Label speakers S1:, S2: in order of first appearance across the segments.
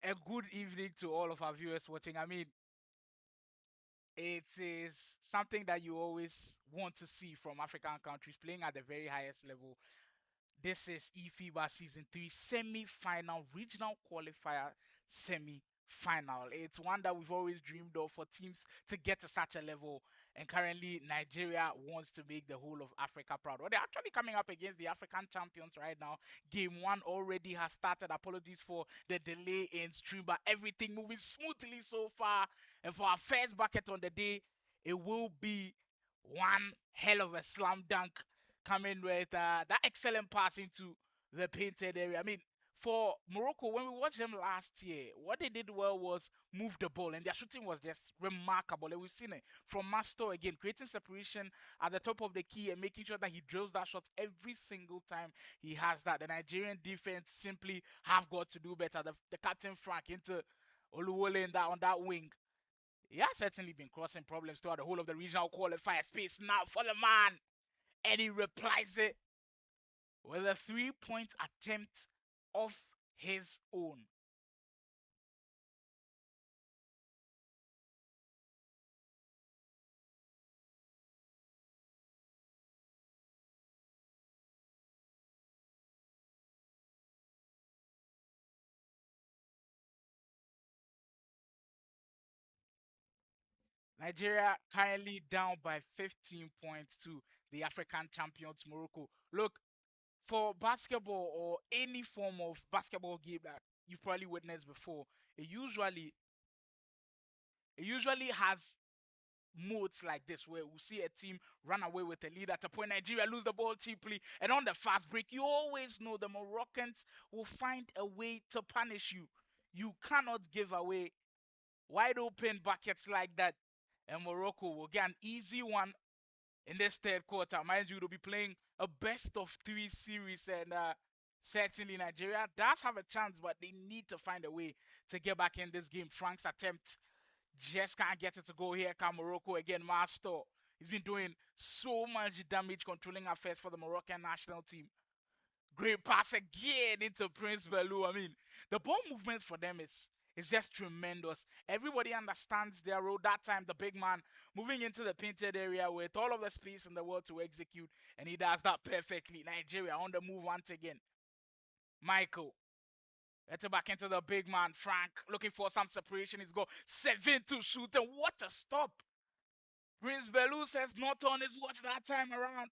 S1: A good evening to all of our viewers watching. I mean, it is something that you always want to see from African countries playing at the very highest level. This is Efiba Season 3 semi-final regional qualifier semi-final. It's one that we've always dreamed of for teams to get to such a level. And currently, Nigeria wants to make the whole of Africa proud. Well, they're actually coming up against the African champions right now. Game one already has started. Apologies for the delay in stream, but everything moving smoothly so far. And for our first bucket on the day, it will be one hell of a slam dunk coming with that excellent pass into the painted area. I mean, for Morocco, when we watched them last year, what they did well was move the ball, and their shooting was just remarkable. And we've seen it from Masto again, creating separation at the top of the key and making sure that he drills that shot every single time he has that. The Nigerian defense simply have got to do better. The captain Frank into Oluwole in that on that wing. He has certainly been causing problems throughout the whole of the regional qualifier space. Now for the man, and he replies it with a 3 point attempt of his own. Nigeria currently down by 15 points to the African champions Morocco. Look, for basketball or any form of basketball game that you've probably witnessed before, it usually it usually has modes like this where we see a team run away with a lead at a point, Nigeria lose the ball cheaply, and on the fast break, you always know the Moroccans will find a way to punish you. You cannot give away wide open buckets like that, and Morocco will get an easy one in this third quarter. Mind you, they'll be playing a best of three series, and certainly Nigeria does have a chance, but they need to find a way to get back in this game. Frank's attempt just can't get it to go here. Come Morocco again, Master. He's been doing so much damage controlling affairs for the Moroccan national team. Great pass again into Prince Bellew. I mean, the ball movements for them is just tremendous. Everybody understands their role. That time, the big man moving into the painted area with all of the space in the world to execute, and he does that perfectly. Nigeria on the move once again. Michael. Let's back into the big man, Frank, looking for some separation. He's got 7 to shoot, and what a stop! Prince Bellew says not on his watch that time around.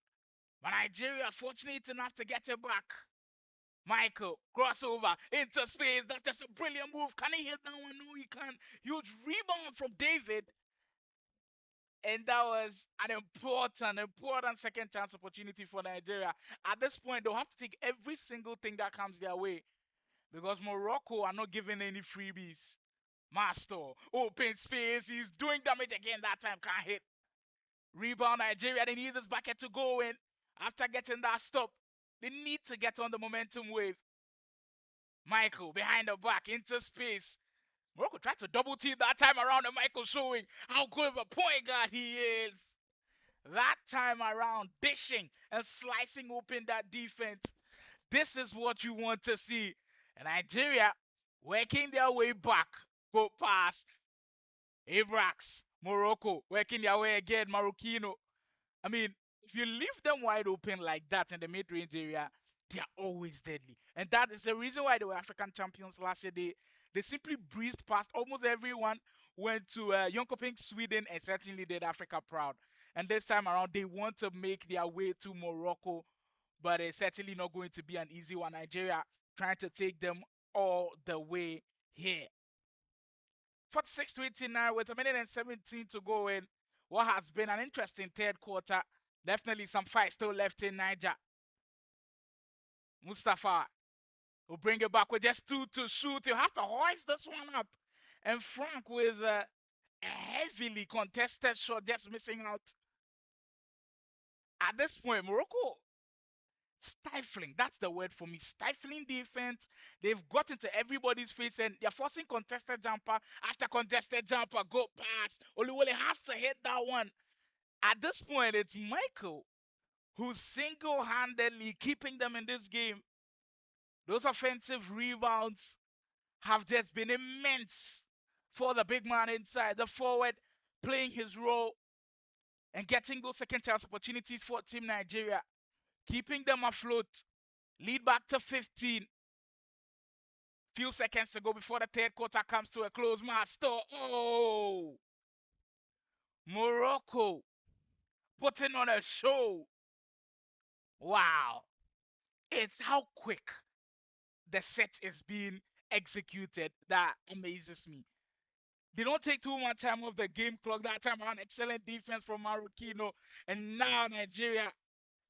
S1: But Nigeria fortunate enough to get it back. Michael, crossover into space. That's just a brilliant move. Can he hit that one? No, he can't. Huge rebound from David. And that was an important second chance opportunity for Nigeria. At this point, they'll have to take every single thing that comes their way because Morocco are not giving any freebies. Master, open space. He's doing damage again that time. Can't hit. Rebound Nigeria. They need this bucket to go in after getting that stop. They need to get on the momentum wave. Michael behind the back into space. Morocco tried to double team that time around, and Michael showing how good of a point guard he is. That time around, dishing and slicing open that defense. This is what you want to see. And Nigeria working their way back. Go pass. Abrax. Morocco working their way again. Marokino. I mean, if you leave them wide open like that in the mid-range area, they are always deadly. And that is the reason why they were African champions last year. They simply breezed past almost everyone, went to Jonkoping, Sweden, and certainly did Africa proud. And this time around, they want to make their way to Morocco, but it's certainly not going to be an easy one. Nigeria trying to take them all the way here. 46 to 89 with a minute and 17 to go in what has been an interesting third quarter. Definitely some fight still left in Niger. Mustafa will bring it back with just 2 to shoot. You have to hoist this one up. And Frank with a heavily contested shot just missing out. At this point, Morocco stifling. That's the word for me. Stifling defense. They've got into everybody's face and they're forcing contested jumper after contested jumper. Go past. Oluwole has to hit that one. At this point, it's Michael who's single-handedly keeping them in this game. Those offensive rebounds have just been immense for the big man inside. The forward playing his role and getting those second chance opportunities for Team Nigeria, keeping them afloat. Lead back to 15. Few seconds to go before the third quarter comes to a close. Master, oh, Morocco putting on a show. Wow, it's how quick the set is being executed that amazes me. They don't take too much time off the game clock that time around. Excellent defense from Marukino. And now Nigeria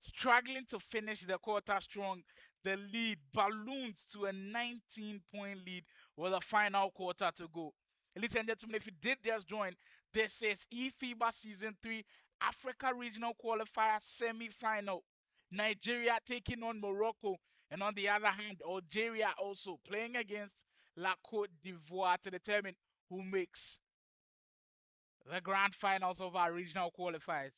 S1: struggling to finish the quarter strong. The lead balloons to a 19-point lead with a final quarter to go. Ladies and gentlemen, if you did just join, this is Efiba Season 3 Africa Regional Qualifier Semi-Final. Nigeria taking on Morocco, and on the other hand, Algeria also playing against La Cote d'Ivoire to determine who makes the grand finals of our regional qualifiers.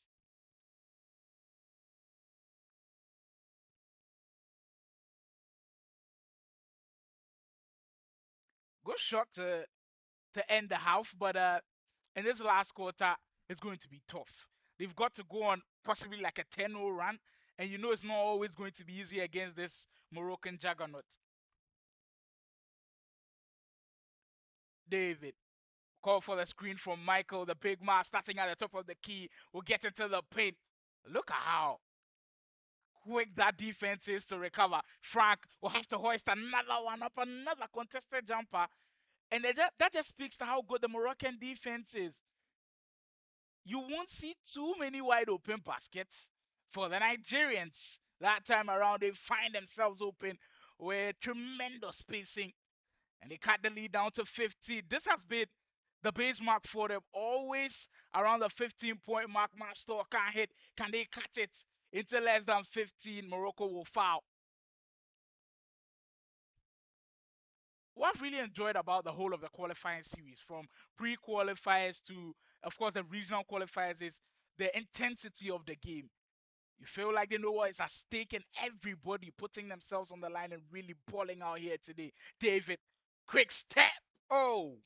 S1: Good shot to end the half, but in this last quarter, it's going to be tough. They've got to go on possibly like a 10-0 run, and you know it's not always going to be easy against this Moroccan juggernaut. David, call for the screen from Michael, the big man, starting at the top of the key. We'll get into the paint. Look at how quick that defense is to recover. Frank will have to hoist another one up, another contested jumper. And that just speaks to how good the Moroccan defense is. You won't see too many wide open baskets for the Nigerians. That time around, they find themselves open with tremendous spacing and they cut the lead down to 50. This has been the base mark for them. Always around the 15-point mark. Master can't hit. Can they cut it into less than 15? Morocco will foul. What I've really enjoyed about the whole of the qualifying series, from pre-qualifiers to, of course, the regional qualifiers, is the intensity of the game. You feel like they know what is at stake, and everybody putting themselves on the line and really balling out here today. David, quick step. Oh,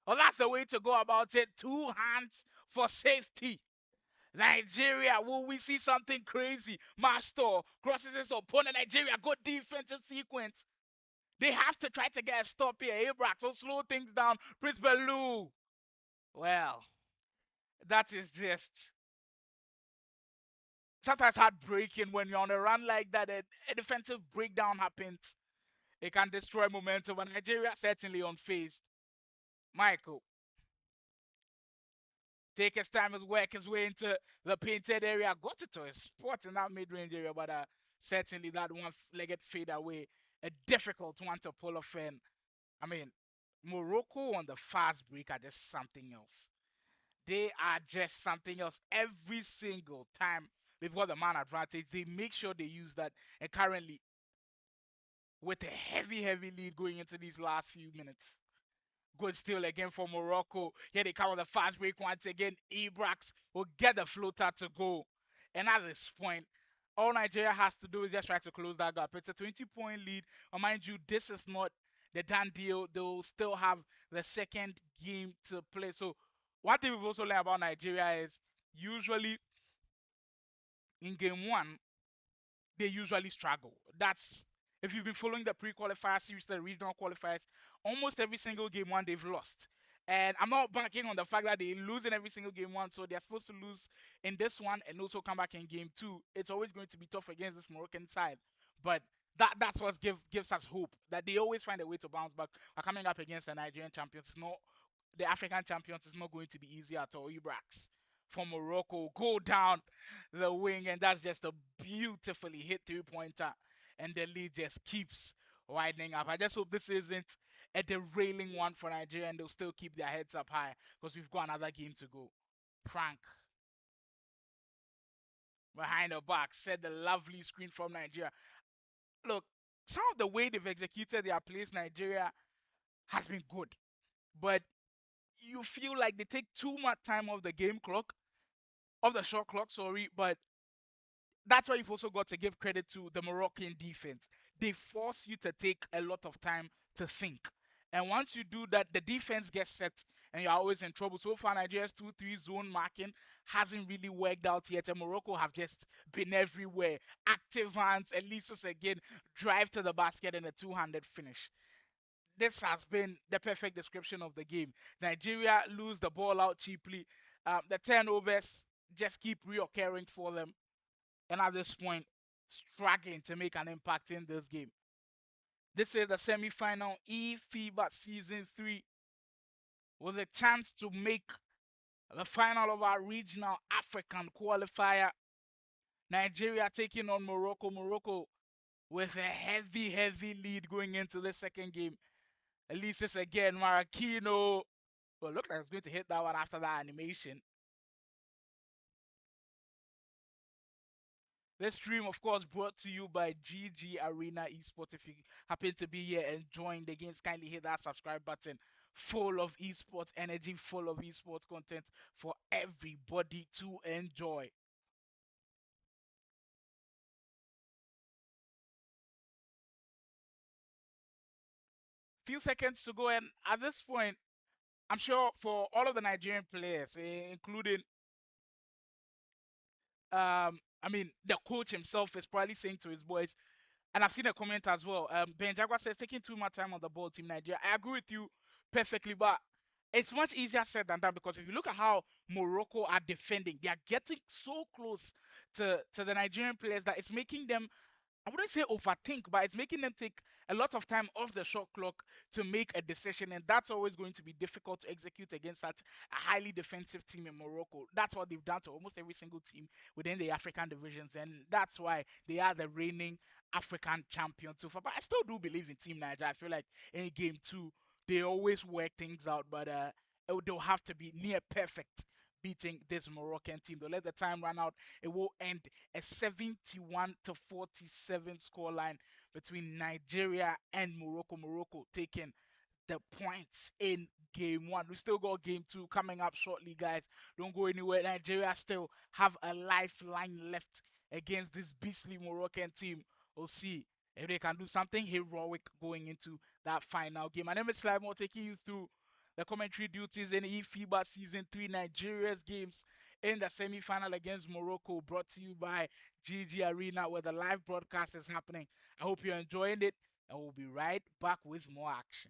S1: well, that's the way to go about it. Two hands for safety. Nigeria, will we see something crazy? Master crosses his opponent. Nigeria, good defensive sequence. They have to try to get a stop here. Abrax will slow things down. Prince Bellew. Well, that is just sometimes heartbreaking when you're on a run like that. A defensive breakdown happens. It can destroy momentum. And Nigeria certainly unfazed. Michael, take his time as work his way into the painted area. Got it to a spot in that mid-range area, but certainly that one-legged fade away, a difficult one to pull off. And I mean, Morocco on the fast break are just something else. They are just something else every single time they've got the man advantage. They make sure they use that. And currently, with a heavy, heavy lead going into these last few minutes. Good steal again for Morocco. Here they come on the fast break once again. Ibrax will get the floater to go. And at this point, all Nigeria has to do is just try to close that gap. It's a 20-point lead. Mind you, this is not the done deal. They'll still have the second game to play. So one thing we've also learned about Nigeria is usually in game one, they usually struggle. That's if you've been following the pre-qualifier series, the regional qualifiers, almost every single game one they've lost. And I'm not banking on the fact that they lose in every single game one, so they're supposed to lose in this one and also come back in game two. It's always going to be tough against this Moroccan side, but that's what gives us hope that they always find a way to bounce back. Are coming up against the Nigerian champions. It's not the African champions. Is not going to be easy at all. Ibrax from Morocco go down the wing, and that's just a beautifully hit 3-pointer, and the lead just keeps widening up. I just hope this isn't a derailing one for Nigeria, and they'll still keep their heads up high because we've got another game to go. Frank behind the back set the lovely screen from Nigeria. Look, some of the way they've executed their plays, Nigeria has been good, but you feel like they take too much time off the game clock, of the shot clock, sorry, but that's why you've also got to give credit to the Moroccan defense. They force you to take a lot of time to think. And once you do that, the defense gets set and you're always in trouble. So far, Nigeria's 2-3 zone marking hasn't really worked out yet. And Morocco have just been everywhere. Active hands, Elisus again, drive to the basket and a two-handed finish. This has been the perfect description of the game. Nigeria lose the ball out cheaply. The turnovers just keep reoccurring for them. And at this point, struggling to make an impact in this game. This is the semi-final Efiba Season 3 with a chance to make the final of our regional African qualifier. Nigeria taking on Morocco. Morocco with a heavy, heavy lead going into the second game. Elisis again, Marquinhos. Well, looks like it's going to hit that one after that animation. This stream, of course, brought to you by GG Arena Esports. If you happen to be here enjoying the games, kindly hit that subscribe button. Full of esports energy, full of esports content for everybody to enjoy. Few seconds to go, and at this point, I'm sure for all of the Nigerian players, including, I mean, the coach himself is probably saying to his boys, and I've seen a comment as well. Ben Jaguar says taking too much time on the ball, Team Nigeria. I agree with you perfectly, but it's much easier said than done because if you look at how Morocco are defending, they are getting so close to the Nigerian players that it's making them, I wouldn't say overthink, but it's making them take a lot of time off the shot clock to make a decision, and that's always going to be difficult to execute against such a highly defensive team in Morocco. That's what they've done to almost every single team within the African divisions, and that's why they are the reigning African champion so far. But I still do believe in Team Niger. I feel like in game two, they always work things out, but they'll have to be near perfect beating this Moroccan team. They'll let the time run out. It will end a 71 to 47 scoreline between Nigeria and Morocco. Morocco taking the points in game one. We still got game two coming up shortly, guys. Don't go anywhere. Nigeria still have a lifeline left against this beastly Moroccan team. We'll see if they can do something heroic going into that final game. My name is Slimo, taking you through the commentary duties in eFIBA Season 3 Nigeria's games in the semi-final against Morocco, brought to you by GG Arena, where the live broadcast is happening. I hope you're enjoying it, and we'll be right back with more action.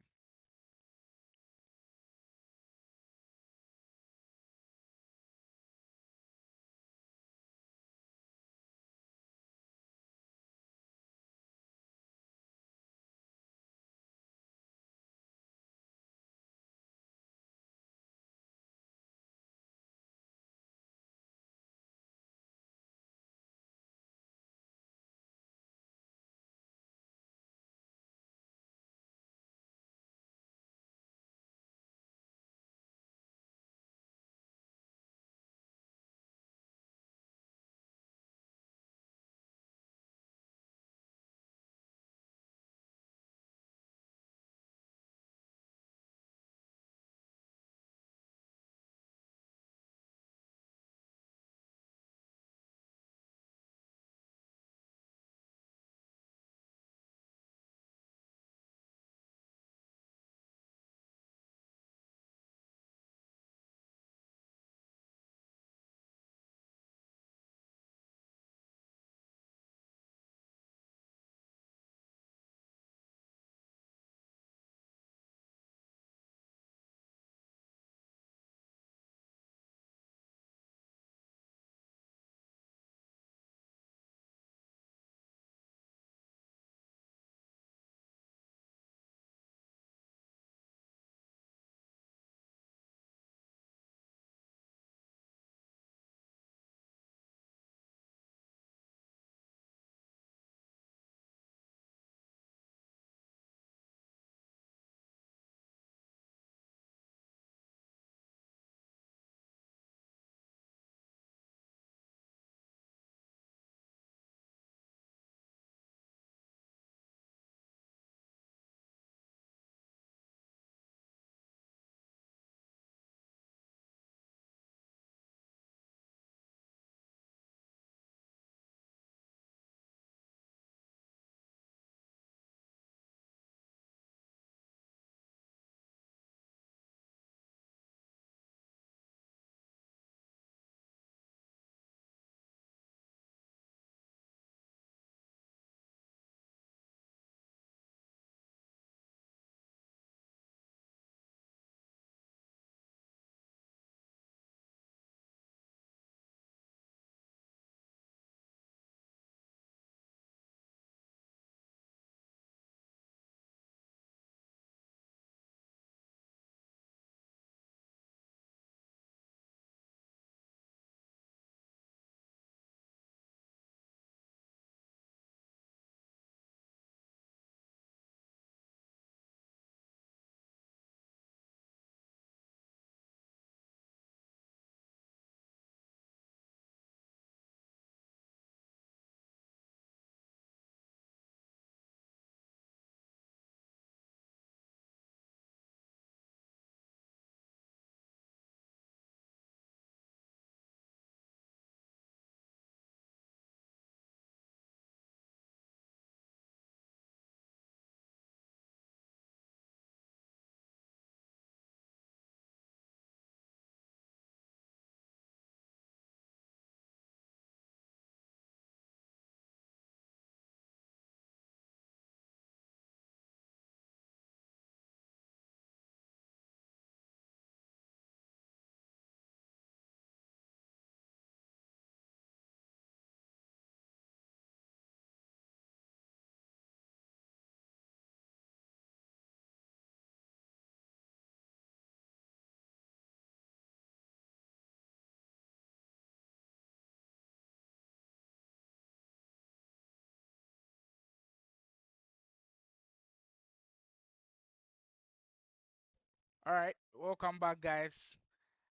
S1: All right, welcome back, guys.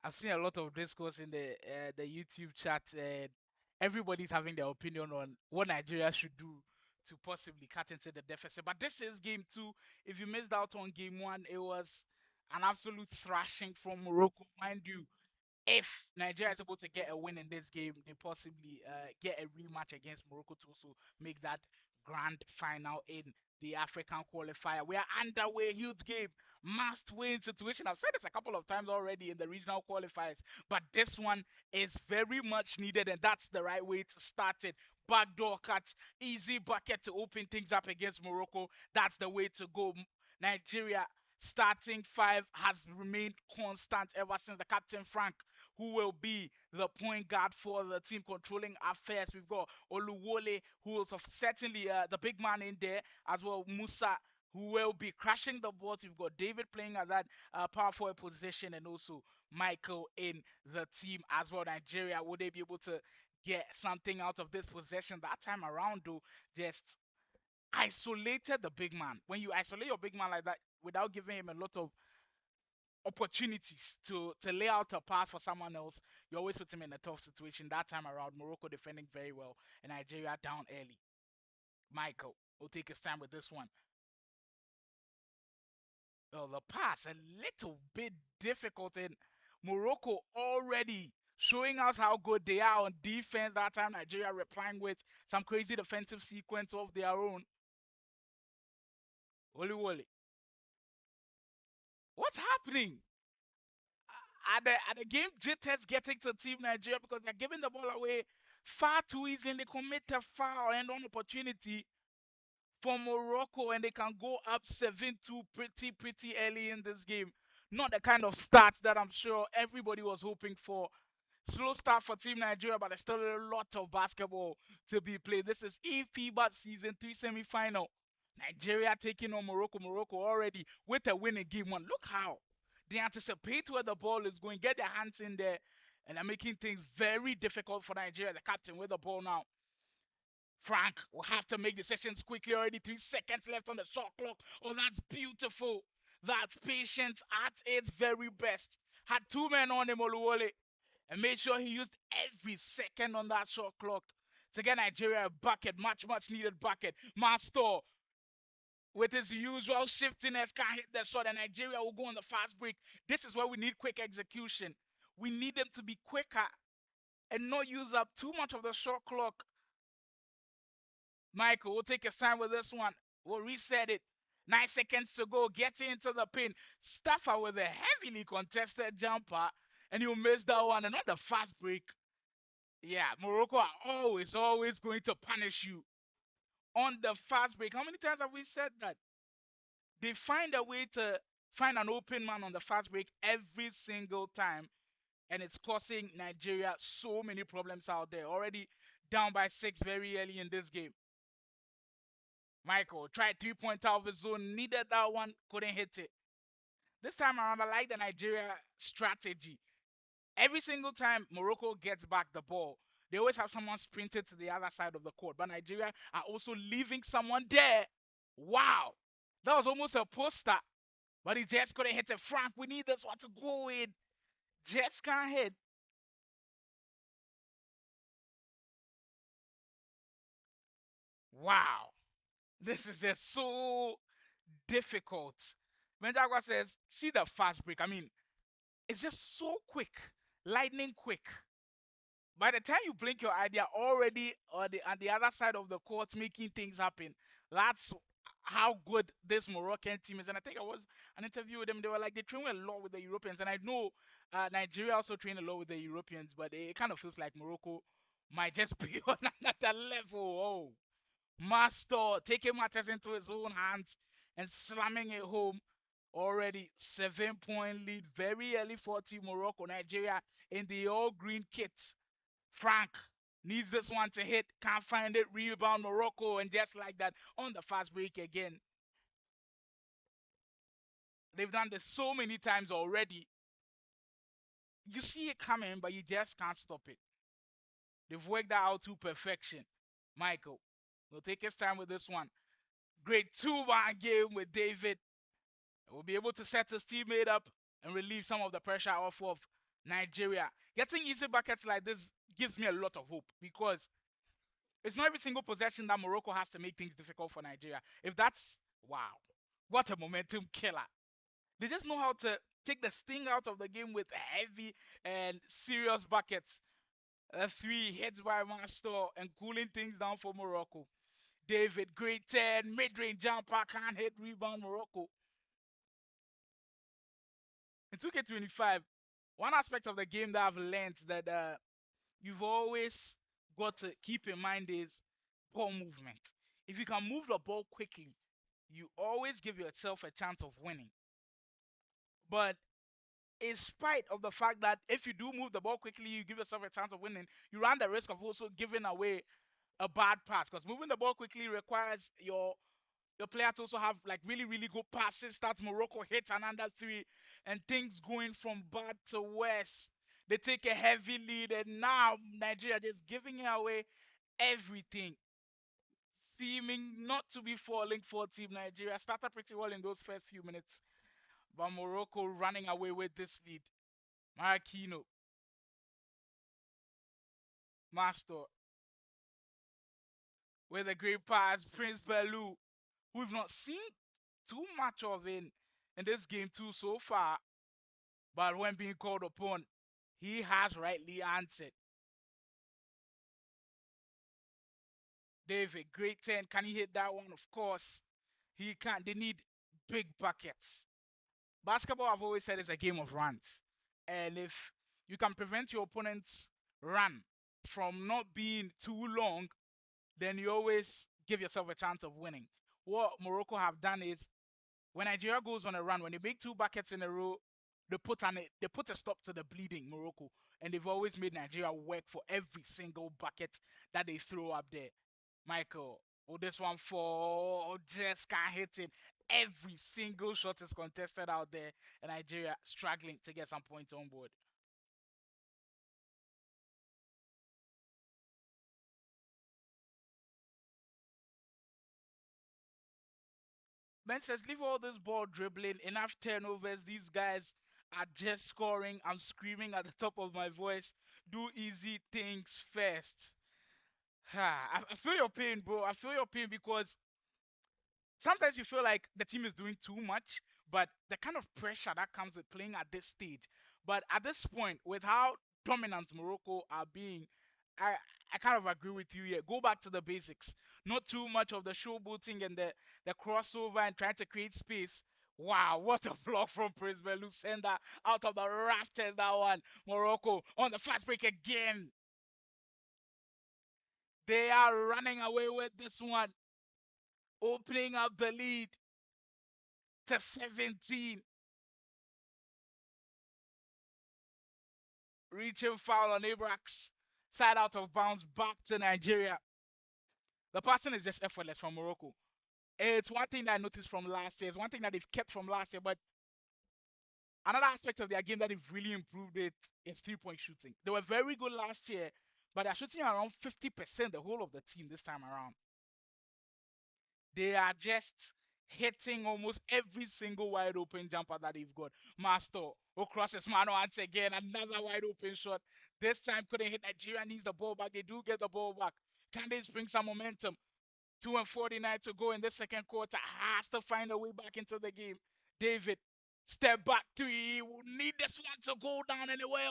S1: I've seen a lot of discourse in the YouTube chat, and everybody's having their opinion on what Nigeria should do to possibly cut into the deficit. But this is game two. If you missed out on game one, it was an absolute thrashing from Morocco, mind you. If Nigeria is able to get a win in this game, they possibly get a rematch against Morocco to also make that grand final in the African qualifier. We are underway, huge game, must win situation. I've said this a couple of times already in the regional qualifiers, but this one is very much needed, and that's the right way to start it. Backdoor cut, easy bucket to open things up against Morocco. That's the way to go. Nigeria starting five has remained constant ever since the captain Frank, who will be the point guard for the team controlling affairs. We've got Oluwole, who is certainly the big man in there, as well Musa, who will be crashing the boards. We've got David playing at that power forward position, and also Michael in the team as well. Nigeria, will they be able to get something out of this possession that time around? Though, just isolated the big man. When you isolate your big man like that without giving him a lot of opportunities to lay out a pass for someone else, you always put him in a tough situation. That time around, Morocco defending very well, and Nigeria down early. Michael will take his time with this one. Well, the pass a little bit difficult, and Morocco already showing us how good they are on defense. That time, Nigeria replying with some crazy defensive sequence of their own. Woli Woli, what's happening? Are the game jitters getting to Team Nigeria because they're giving the ball away far too easy and they commit a foul and on opportunity for Morocco and they can go up 7-2 pretty early in this game. Not the kind of start that I'm sure everybody was hoping for. Slow start for Team Nigeria, but there's still a lot of basketball to be played. This is Efiba season 3 semi-final. Nigeria taking on Morocco. Morocco already with a win in game one. Look how they anticipate where the ball is going, get their hands in there, and are making things very difficult for Nigeria. The captain with the ball now. Frank will have to make decisions quickly. Already 3 seconds left on the shot clock. Oh, that's beautiful. That's patience at its very best. Had two men on him, Oluwole, and made sure he used every second on that shot clock to get Nigeria a bucket, much needed bucket. Master with his usual shiftiness can't hit the shot, and Nigeria will go on the fast break. This is where we need quick execution. We need them to be quicker and not use up too much of the shot clock. Michael will take his time with this one. We'll reset it. 9 seconds to go. Get into the pin. Staffer with a heavily contested jumper, and he'll miss that one. Another fast break. Yeah, Morocco are always going to punish you on the fast break. How many times have we said that? They find a way to find an open man on the fast break every single time, and it's causing Nigeria so many problems out there. Already down by 6 very early in this game. Michael tried 3 point out of his zone, needed that one, couldn't hit it. This time around, I like the Nigeria strategy. Every single time Morocco gets back the ball, they always have someone sprinted to the other side of the court. But Nigeria are also leaving someone there. Wow. That was almost a poster. But he just couldn't hit it. Frank, we need this one to go in. Just can't hit. Wow. This is just so difficult. Menjagwa says, see the fast break. I mean, it's just so quick. Lightning quick. By the time you blink your eye, they are already on the other side of the court making things happen. That's how good this Moroccan team is. And I think I was an interview with them. They were like they train a lot with the Europeans, and I know Nigeria also train a lot with the Europeans, but it kind of feels like Morocco might just be on another level. Oh, Master taking matters into his own hands and slamming it home. Already 7 point lead, very early for Team Morocco. Nigeria in the all green kit. Frank needs this one to hit, can't find it, rebound Morocco, and just like that, on the fast break again. They've done this so many times already. You see it coming, but you just can't stop it. They've worked that out to perfection. Michael will take his time with this one. Great 2-1 game with David. Will be able to set his teammate up and relieve some of the pressure off of Nigeria. Getting easy buckets like this gives me a lot of hope because it's not every single possession that Morocco has to make things difficult for Nigeria. If that's wow, what a momentum killer. They just know how to take the sting out of the game with heavy and serious buckets. Three hits by Master and cooling things down for Morocco. David, great 10, mid-range jumper, can't hit, rebound Morocco. In 2K25, one aspect of the game that I've learned that you've always got to keep in mind is ball movement. If you can move the ball quickly, you always give yourself a chance of winning. But in spite of the fact that if you do move the ball quickly, you give yourself a chance of winning, you run the risk of also giving away a bad pass because moving the ball quickly requires your player to also have like really really good passes. Starts Morocco hits another three, and things going from bad to worse. They take a heavy lead, and now Nigeria just giving away everything, seeming not to be falling for Team Nigeria. Started pretty well in those first few minutes, but Morocco running away with this lead. Marquinhos, Master with a great pass. Prince Bellew, we've not seen too much of in this game too so far, but when being called upon, he has rightly answered. David, great 10. Can he hit that one? Of course. He can't. They need big buckets. Basketball, I've always said, is a game of runs. And if you can prevent your opponent's run from not being too long, then you always give yourself a chance of winning. What Morocco have done is when Nigeria goes on a run, when they make two buckets in a row, they put a stop to the bleeding Morocco, and they've always made Nigeria work for every single bucket that they throw up there. Michael, will this one fall? Just can't hit it. Every single shot is contested out there, and Nigeria struggling to get some points on board. Ben says, leave all this ball dribbling, enough turnovers. These guys are just scoring. I'm screaming at the top of my voice. Do easy things first. I feel your pain, bro. I feel your pain because sometimes you feel like the team is doing too much, but the kind of pressure that comes with playing at this stage. But at this point, with how dominant Morocco are being, I I kind of agree with you here. Go back to the basics. Not too much of the showboating and the crossover and trying to create space. Wow, what a block from Prince Belu. Send that out of the rafters, that one. Morocco on the fast break again. They are running away with this one, opening up the lead to 17. Reaching foul on Abrax. Side out of bounds back to Nigeria. The passing is just effortless from Morocco. It's one thing that I noticed from last year. It's one thing that they've kept from last year. But another aspect of their game that they've really improved it is 3-point shooting. They were very good last year, but they're shooting around 50% the whole of the team this time around. They are just hitting almost every single wide open jumper that they've got. Master, who crosses man once again, another wide open shot. This time couldn't hit. Nigeria needs the ball back. They do get the ball back. Can they bring some momentum? 2 and 49 to go in the second quarter. Has to find a way back into the game. David, step back three. Will need this one to go down anywhere.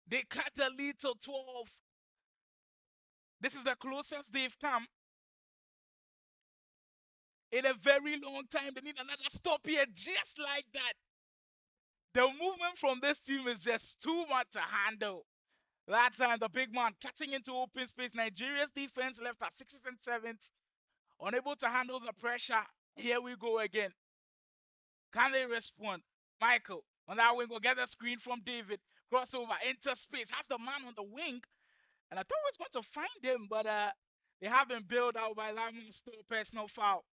S1: They cut the lead to 12. This is the closest they've come in a very long time. They need another stop here, just like that. The movement from this team is just too much to handle. That time, the big man cutting into open space. Nigeria's defense left at sixes and sevens, unable to handle the pressure. Here we go again. Can they respond? Michael on that wing will get the screen from David. Crossover into space. Has the man on the wing, and I thought I was going to find him, but they have been bailed out by Lyman Store personal foul.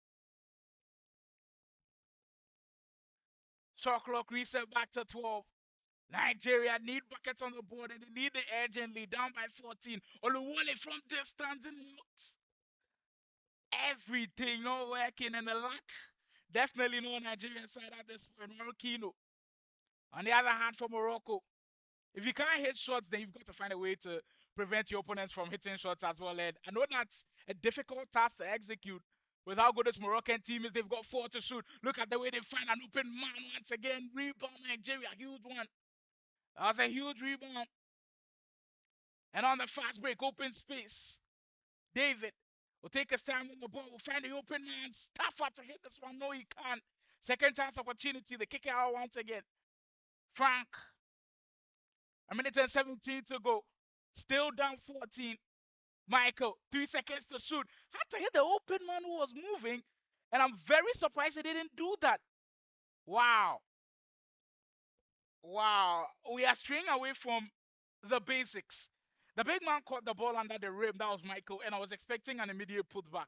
S1: Shot clock reset back to 12. Nigeria need buckets on the board and they need it urgently. Down by 14. Oluwole from distance and out. Everything not working and the luck Definitely no Nigerian side at this point. Morocco. On the other hand, for Morocco, if you can't hit shots, then you've got to find a way to prevent your opponents from hitting shots as well. And I know that's a difficult task to execute with how good this Moroccan team is. They've got four to shoot. Look at the way they find an open man once again. Rebound Nigeria, huge one. That was a huge rebound. And on the fast break, open space. David will take his time on the ball. Will find the open man. Stafford to hit this one. No, he can't. Second chance opportunity. They kick it out once again. Frank. A minute and 17 to go. Still down 14. Michael, 3 seconds to shoot. Had to hit the open man who was moving. And I'm very surprised he didn't do that. Wow. Wow. We are straying away from the basics. The big man caught the ball under the rim. That was Michael. And I was expecting an immediate putback.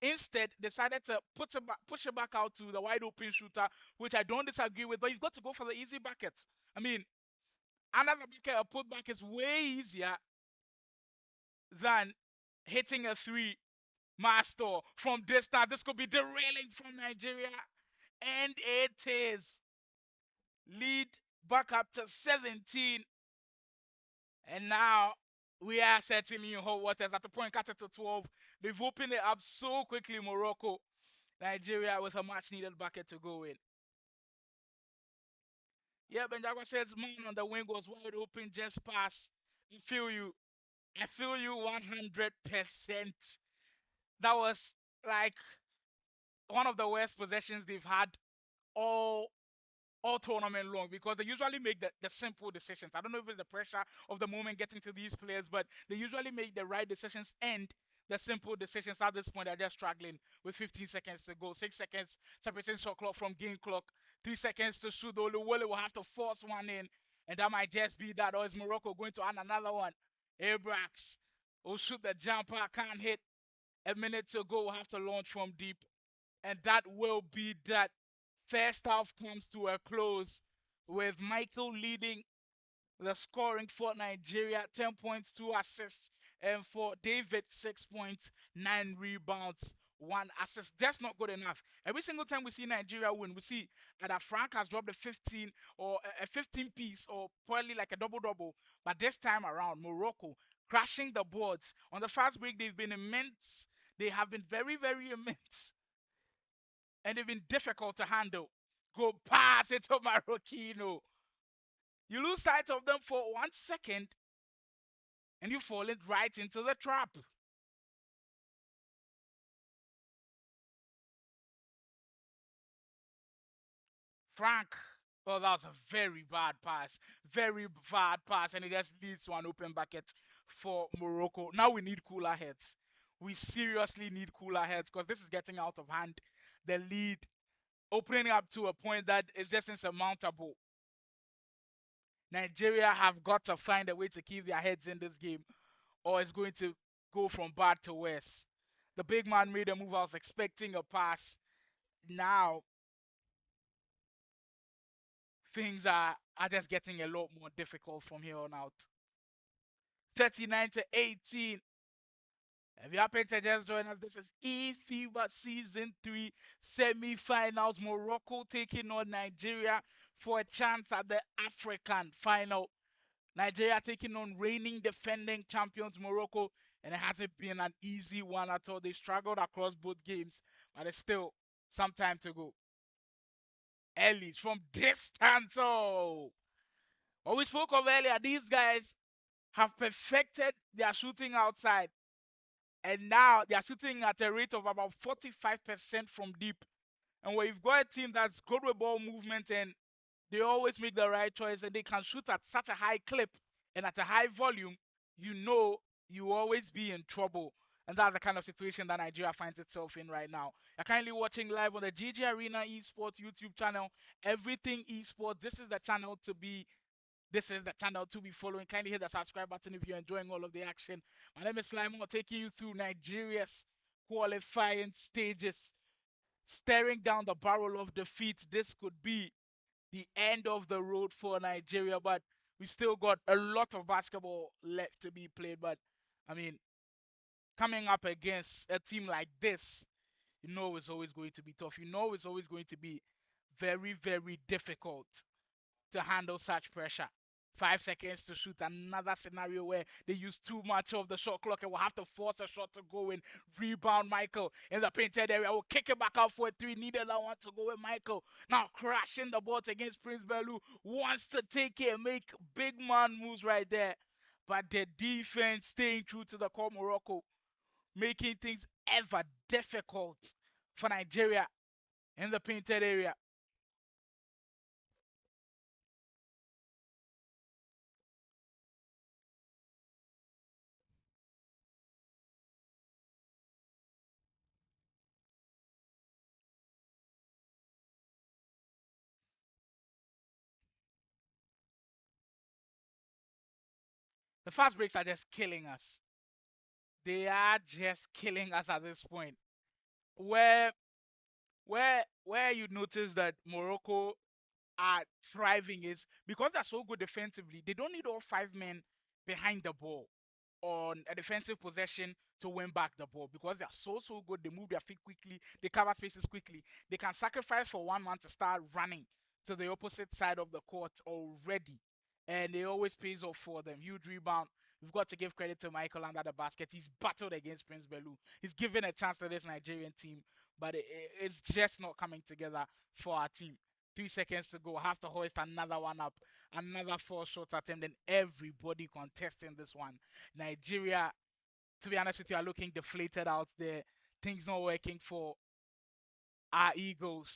S1: Instead, decided to push it back out to the wide open shooter, which I don't disagree with. But you've got to go for the easy buckets. I mean, another bucket, a putback is way easier than hitting a three master from distance. This could be derailing from Nigeria. And it is. Lead back up to 17. And now we are settling in hot waters at the point cut it to 12. They've opened it up so quickly, Morocco. Nigeria with a much needed bucket to go in. Yeah, Benjago says man on the wing was wide open, just pass. I feel you. I feel you 100%. That was like one of the worst possessions they've had all all tournament long because they usually make the simple decisions. I don't know if it's the pressure of the moment getting to these players, but they usually make the right decisions and the simple decisions at this point. They're just struggling with 15 seconds to go, 6 seconds separating shot clock from game clock, 3 seconds to shoot. Oluwole will have to force one in, and that might just be that. Or is Morocco going to add another one? Abrax will shoot the jumper, can't hit. A minute to go, we'll have to launch from deep, and that will be that. First half comes to a close with Michael leading the scoring for Nigeria, 10 points, 2 assists, and for David, 6 points, 9 rebounds, 1 assist. That's not good enough. Every single time we see Nigeria win, we see either Frank has dropped a 15 or a 15 piece or probably like a double double. But this time around, Morocco crashing the boards. On the fast break, they've been immense. They have been very, very immense. And they've been difficult to handle. Go pass it to Marocchino. You lose sight of them for 1 second and you fall it right into the trap. Frank, well, that was a very bad pass. Very bad pass, and it just leads to an open bucket for Morocco. Now we need cooler heads. We seriously need cooler heads because this is getting out of hand. The lead opening up to a point that is just insurmountable. Nigeria have got to find a way to keep their heads in this game, or it's going to go from bad to worse. The big man made a move. I was expecting a pass. Now things are just getting a lot more difficult from here on out. 39 to 18. If you happen to just join us, this is Efiba Season 3 semi-finals. Morocco taking on Nigeria for a chance at the African final. Nigeria taking on reigning defending champions Morocco, and it hasn't been an easy one at all. They struggled across both games, but it's still some time to go. Ellis from distance. Oh, what we spoke of earlier, these guys have perfected their shooting outside, and now they are shooting at a rate of about 45% from deep. And when you've got a team that's good with ball movement and they always make the right choice and they can shoot at such a high clip and at a high volume, you know you will always be in trouble. And that's the kind of situation that Nigeria finds itself in right now. You're kindly watching live on the GG Arena Esports YouTube channel. Everything Esports. This is the channel to be. This is the channel to be following. Kindly hit the subscribe button if you're enjoying all of the action. My name is Slimon, taking you through Nigeria's qualifying stages, staring down the barrel of defeat. This could be the end of the road for Nigeria, but we've still got a lot of basketball left to be played. But I mean, coming up against a team like this, You know it's always going to be tough. You know it's always going to be very, very difficult to handle such pressure. 5 seconds to shoot. Another scenario where they use too much of the shot clock and will have to force a shot to go in. Rebound Michael in the painted area. Will kick it back out for a three. Needed that one to go with Michael. Now crashing the ball against Prince Belu. Wants to take it and make big man moves right there. But the defense staying true to the core Morocco, making things ever difficult for Nigeria in the painted area. The fast breaks are just killing us. They are just killing us at this point. Where where you notice that Morocco are thriving is because they're so good defensively. They don't need all 5 men behind the ball on a defensive possession to win back the ball because they are so good. They move their feet quickly. They cover spaces quickly. They can sacrifice for one man to start running to the opposite side of the court already, and it always pays off for them. Huge rebound. We've got to give credit to Michael under the basket. He's battled against Prince Belu. He's given a chance to this Nigerian team, but it's just not coming together for our team. 3 seconds to go. Have to hoist another one up. Another four shot attempt, and everybody contesting this one. Nigeria, to be honest with you, are looking deflated out there. Things not working for our Eagles.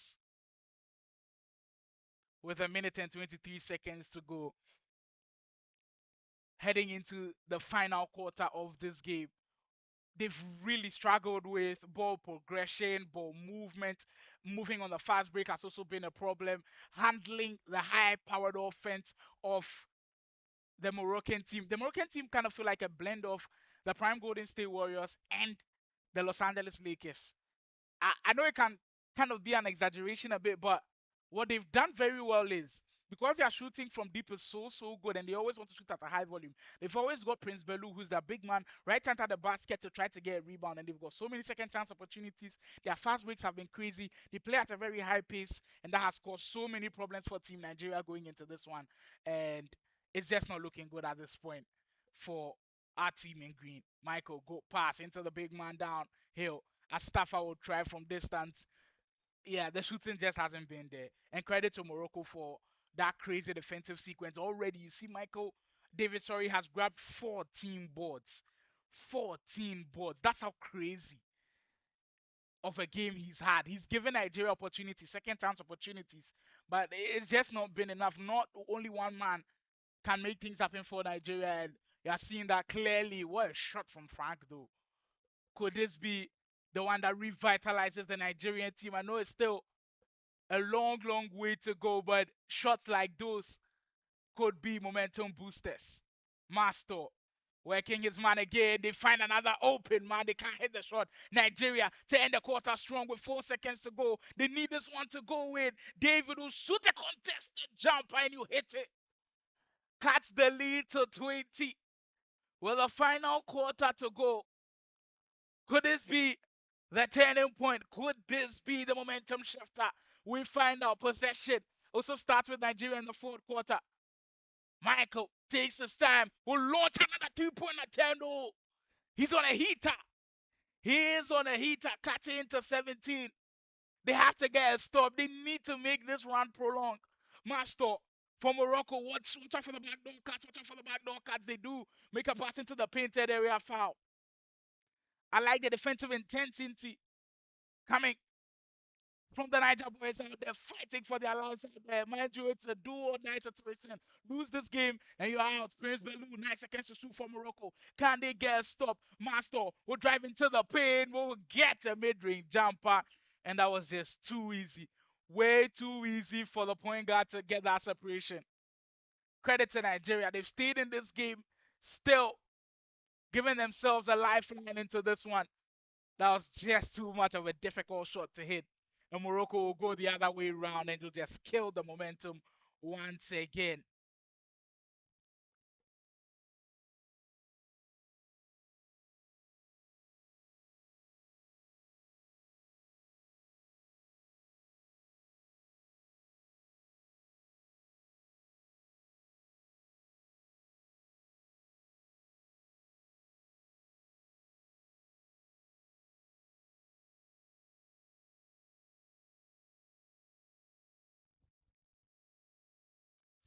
S1: With a minute and 23 seconds to go, heading into the final quarter of this game. They've really struggled with ball progression, ball movement. Moving on the fast break has also been a problem. Handling the high powered offense of the Moroccan team. The Moroccan team kind of feel like a blend of the Prime Golden State Warriors and the Los Angeles Lakers. I know it can kind of be an exaggeration a bit, but what they've done very well is because their shooting from deep is so good and they always want to shoot at a high volume. They've always got Prince Belu, who's their big man, right under the basket to try to get a rebound, and they've got so many second chance opportunities. Their fast breaks have been crazy. They play at a very high pace, and that has caused so many problems for Team Nigeria going into this one. And it's just not looking good at this point for our team in green. Michael, go pass into the big man downhill. As Stafford will try from distance. Yeah, the shooting just hasn't been there. And credit to Morocco for that crazy defensive sequence. Already, you see, Michael David Sorry has grabbed 14 boards. 14 boards. That's how crazy of a game he's had. He's given Nigeria opportunities, second chance opportunities, but it's just not been enough. Not only one man can make things happen for Nigeria, and you're seeing that clearly. What a shot from Frank, though. Could this be the one that revitalizes the Nigerian team? I know it's still a long way to go, but shots like those could be momentum boosters. Master working his man again. They find another open man. They can't hit the shot. Nigeria to end the quarter strong with 4 seconds to go. They need this one to go in. David will shoot a contested jumper and you hit it. Cuts the lead to 20 with a final quarter to go. Could this be the turning point? Could this be the momentum shifter? We find out possession also starts with Nigeria in the fourth quarter. Michael takes his time, will launch another 2 point attempt. Oh, he's on a heater. He is on a heater, cutting into 17. They have to get a stop. They need to make this run prolonged. Master for Morocco, watch out for the backdoor cuts, watch out for the backdoor cuts. They do make a pass into the painted area foul. I like the defensive intensity coming from the Niger boys out there fighting for their lives out there. Mind you, it's a do or die situation. Lose this game and you're out. Prince Belu, 9 seconds to shoot for Morocco. Can they get a stop? Master will drive into the paint. We'll get a mid-range jumper. And that was just too easy. Way too easy for the point guard to get that separation. Credit to Nigeria. They've stayed in this game, still giving themselves a lifeline into this one. That was just too much of a difficult shot to hit. And Morocco will go the other way around and will just kill the momentum once again.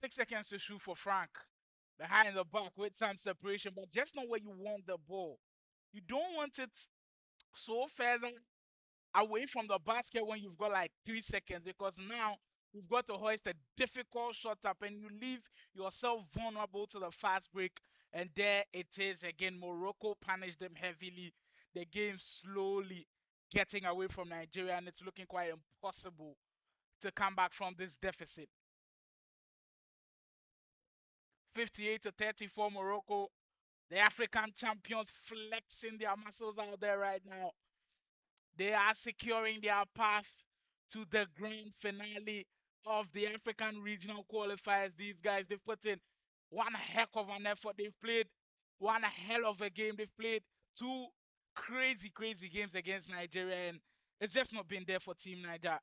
S1: 6 seconds to shoot for Frank. Behind the back with some separation, but just not where you want the ball. You don't want it so further away from the basket when you've got like 3 seconds because now you've got to hoist a difficult shot up and you leave yourself vulnerable to the fast break. And there it is again. Morocco punished them heavily. The game slowly getting away from Nigeria, and it's looking quite impossible to come back from this deficit. 58 to 34 Morocco. The African champions flexing their muscles out there right now. They are securing their path to the grand finale of the African regional qualifiers. These guys, they've put in one heck of an effort. They've played one hell of a game. They've played two crazy, crazy games against Nigeria, and it's just not been there for Team Niger.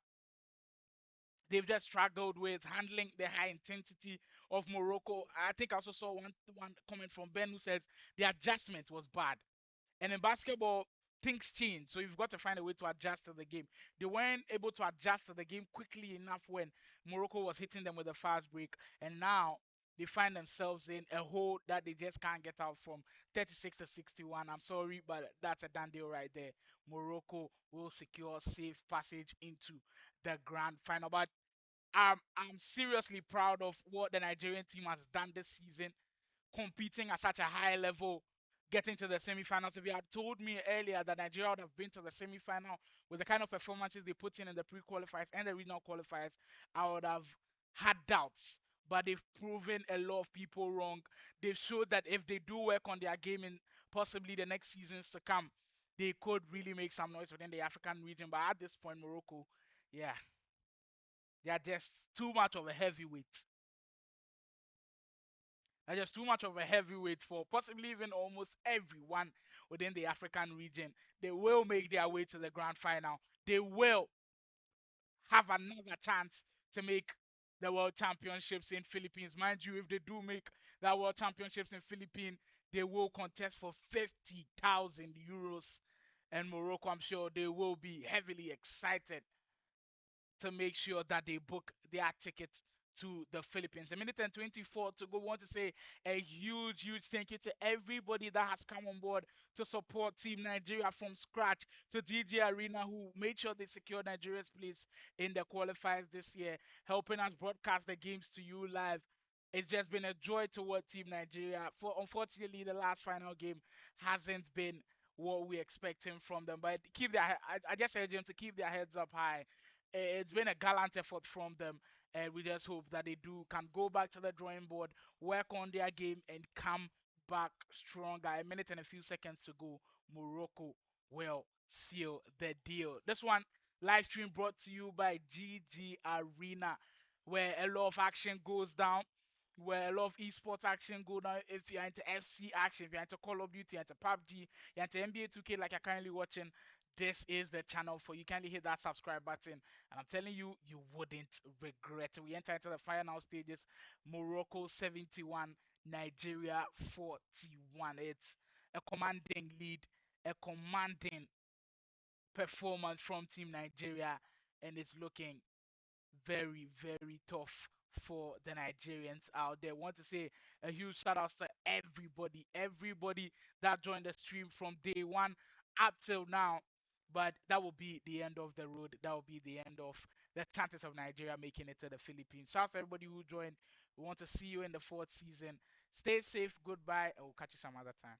S1: They've just struggled with handling the high intensity of Morocco. I think I also saw one comment from Ben who says the adjustment was bad. And in basketball, things change. So you've got to find a way to adjust to the game. They weren't able to adjust to the game quickly enough when Morocco was hitting them with a fast break. And now they find themselves in a hole that they just can't get out from. 36 to 61. I'm sorry, but that's a done deal right there. Morocco will secure safe passage into the grand final. But I'm seriously proud of what the Nigerian team has done this season, competing at such a high level, getting to the semi-finals. If you had told me earlier that Nigeria would have been to the semi-final with the kind of performances they put in the pre-qualifiers and the regional qualifiers, I would have had doubts. But they've proven a lot of people wrong. They've showed that if they do work on their game in possibly the next seasons to come, they could really make some noise within the African region. But at this point, Morocco, yeah, they are just too much of a heavyweight. They're just too much of a heavyweight for possibly even almost everyone within the African region. They will make their way to the grand final. They will have another chance to make the World Championships in Philippines. Mind you, if they do make that World Championships in Philippines, they will contest for 50,000 euros. And Morocco, I'm sure they will be heavily excited to make sure that they book their tickets to the Philippines. A minute and 24 to go. Want to say a huge, huge thank you to everybody that has come on board to support Team Nigeria from scratch, to DJ Arena who made sure they secured Nigeria's place in the qualifiers this year, helping us broadcast the games to you live. It's just been a joy to watch Team Nigeria. For unfortunately, the last final game hasn't been what we expecting from them. But keep their, I just urge them to keep their heads up high. It's been a gallant effort from them, and we just hope that they do can go back to the drawing board, work on their game, and come back stronger. A minute and a few seconds to go. Morocco will seal the deal. This one live stream brought to you by GG Arena, where a lot of action goes down. Where a lot of esports action go down. If you're into FC action, if you're into Call of Duty, you're into PUBG, you're into NBA 2K like you're currently watching, this is the channel for you. Kindly hit that subscribe button, and I'm telling you, you wouldn't regret it. We enter into the final stages. Morocco 71, Nigeria 41. It's a commanding lead, a commanding performance from Team Nigeria, and it's looking very, very tough for the Nigerians out there. Want to say a huge shout out to everybody that joined the stream from day one up till now. But that will be the end of the road. That will be the end of the chances of Nigeria making it to the Philippines. Shout out to everybody who joined. We want to see you in the fourth season. Stay safe. Goodbye. And we'll catch you some other time.